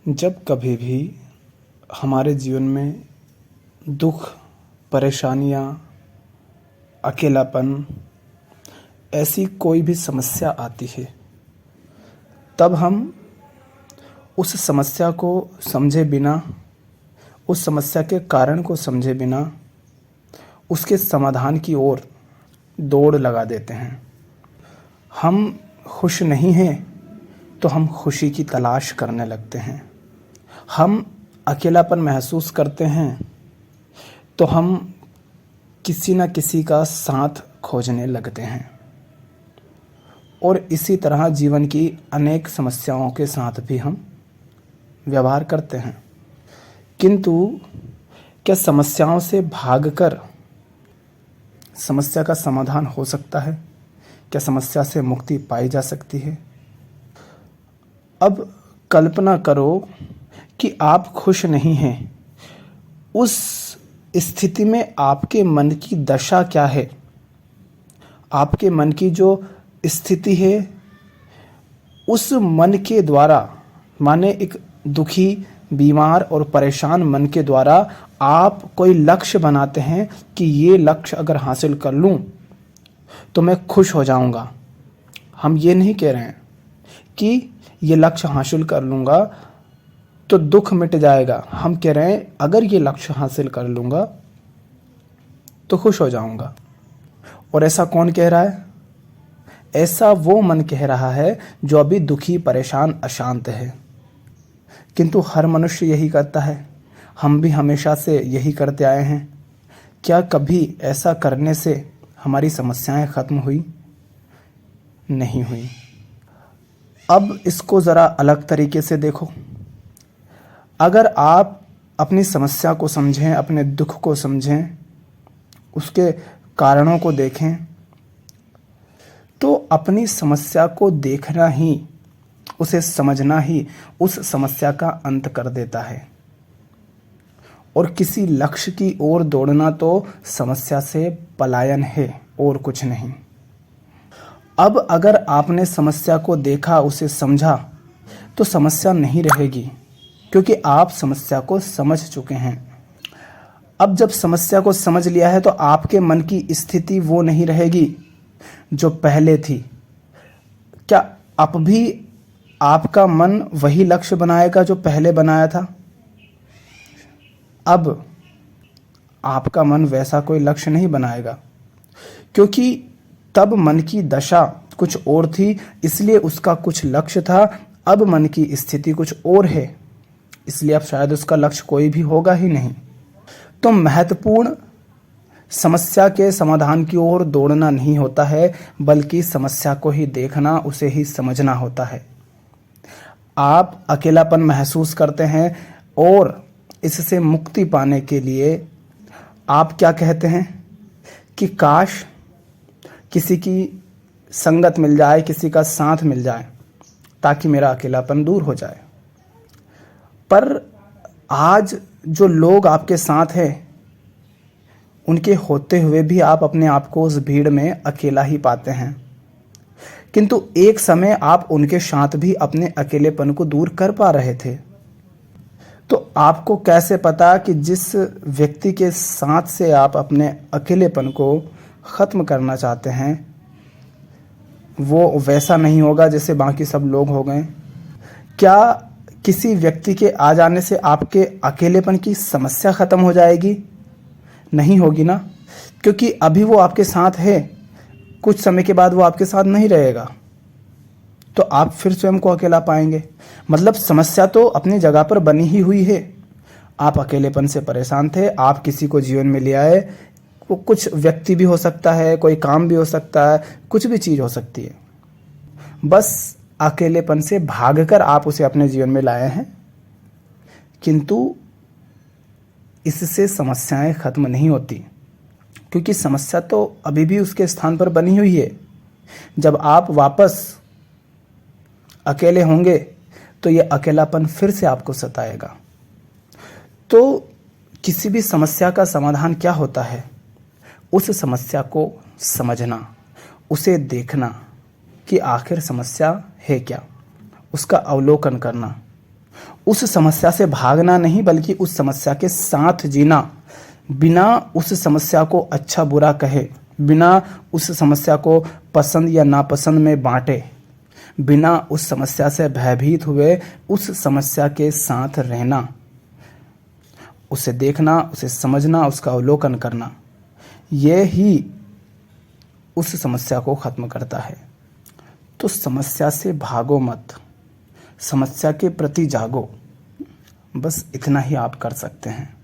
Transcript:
जब कभी भी हमारे जीवन में दुख, परेशानियाँ, अकेलापन, ऐसी कोई भी समस्या आती है, तब हम उस समस्या को समझे बिना, उस समस्या के कारण को समझे बिना उसके समाधान की ओर दौड़ लगा देते हैं। हम खुश नहीं हैं तो हम खुशी की तलाश करने लगते हैं। हम अकेलापन महसूस करते हैं तो हम किसी न किसी का साथ खोजने लगते हैं। और इसी तरह जीवन की अनेक समस्याओं के साथ भी हम व्यवहार करते हैं। किंतु क्या समस्याओं से भागकर समस्या का समाधान हो सकता है? क्या समस्या से मुक्ति पाई जा सकती है? अब कल्पना करो कि आप खुश नहीं हैं। उस स्थिति में आपके मन की दशा क्या है? आपके मन की जो स्थिति है, उस मन के द्वारा, माने एक दुखी, बीमार और परेशान मन के द्वारा आप कोई लक्ष्य बनाते हैं कि ये लक्ष्य अगर हासिल कर लूं तो मैं खुश हो जाऊंगा। हम ये नहीं कह रहे हैं कि ये लक्ष्य हासिल कर लूंगा तो दुख मिट जाएगा। हम कह रहे हैं अगर ये लक्ष्य हासिल कर लूंगा तो खुश हो जाऊंगा। और ऐसा कौन कह रहा है? ऐसा वो मन कह रहा है जो अभी दुखी, परेशान, अशांत है। किंतु हर मनुष्य यही करता है। हम भी हमेशा से यही करते आए हैं। क्या कभी ऐसा करने से हमारी समस्याएं खत्म हुई? नहीं हुई। अब इसको ज़रा अलग तरीके से देखो। अगर आप अपनी समस्या को समझें, अपने दुख को समझें, उसके कारणों को देखें, तो अपनी समस्या को देखना ही, उसे समझना ही उस समस्या का अंत कर देता है। और किसी लक्ष्य की ओर दौड़ना तो समस्या से पलायन है और कुछ नहीं। अब अगर आपने समस्या को देखा, उसे समझा, तो समस्या नहीं रहेगी, क्योंकि आप समस्या को समझ चुके हैं। अब जब समस्या को समझ लिया है तो आपके मन की स्थिति वो नहीं रहेगी जो पहले थी। क्या अब भी आपका मन वही लक्ष्य बनाएगा जो पहले बनाया था? अब आपका मन वैसा कोई लक्ष्य नहीं बनाएगा, क्योंकि तब मन की दशा कुछ और थी, इसलिए उसका कुछ लक्ष्य था। अब मन की स्थिति कुछ और है, इसलिए अब शायद उसका लक्ष्य कोई भी होगा ही नहीं। तो महत्वपूर्ण समस्या के समाधान की ओर दौड़ना नहीं होता है, बल्कि समस्या को ही देखना, उसे ही समझना होता है। आप अकेलापन महसूस करते हैं और इससे मुक्ति पाने के लिए आप क्या कहते हैं कि काश किसी की संगत मिल जाए, किसी का साथ मिल जाए, ताकि मेरा अकेलापन दूर हो जाए। पर आज जो लोग आपके साथ हैं, उनके होते हुए भी आप अपने आप को उस भीड़ में अकेला ही पाते हैं। किंतु एक समय आप उनके साथ भी अपने अकेलेपन को दूर कर पा रहे थे। तो आपको कैसे पता कि जिस व्यक्ति के साथ से आप अपने अकेलेपन को ख़त्म करना चाहते हैं वो वैसा नहीं होगा जैसे बाकी सब लोग हो गए? क्या किसी व्यक्ति के आ जाने से आपके अकेलेपन की समस्या ख़त्म हो जाएगी? नहीं होगी ना, क्योंकि अभी वो आपके साथ है, कुछ समय के बाद वो आपके साथ नहीं रहेगा, तो आप फिर स्वयं को अकेला पाएंगे। मतलब समस्या तो अपनी जगह पर बनी ही हुई है। आप अकेलेपन से परेशान थे, आप किसी को जीवन में ले आए, वो कुछ व्यक्ति भी हो सकता है, कोई काम भी हो सकता है, कुछ भी चीज़ हो सकती है। बस अकेलेपन से भागकर आप उसे अपने जीवन में लाए हैं, किंतु इससे समस्याएं खत्म नहीं होती, क्योंकि समस्या तो अभी भी उसके स्थान पर बनी हुई है। जब आप वापस अकेले होंगे तो ये अकेलापन फिर से आपको सताएगा। तो किसी भी समस्या का समाधान क्या होता है? उस समस्या को समझना, उसे देखना कि आखिर समस्या है क्या, उसका अवलोकन करना, उस समस्या से भागना नहीं, बल्कि उस समस्या के साथ जीना, बिना उस समस्या को अच्छा बुरा कहे, बिना उस समस्या को पसंद या नापसंद में बांटे, बिना उस समस्या से भयभीत हुए उस समस्या के साथ रहना, उसे देखना, उसे समझना, उसका अवलोकन करना, यह ही उस समस्या को खत्म करता है। तो समस्या से भागो मत, समस्या के प्रति जागो। बस इतना ही आप कर सकते हैं।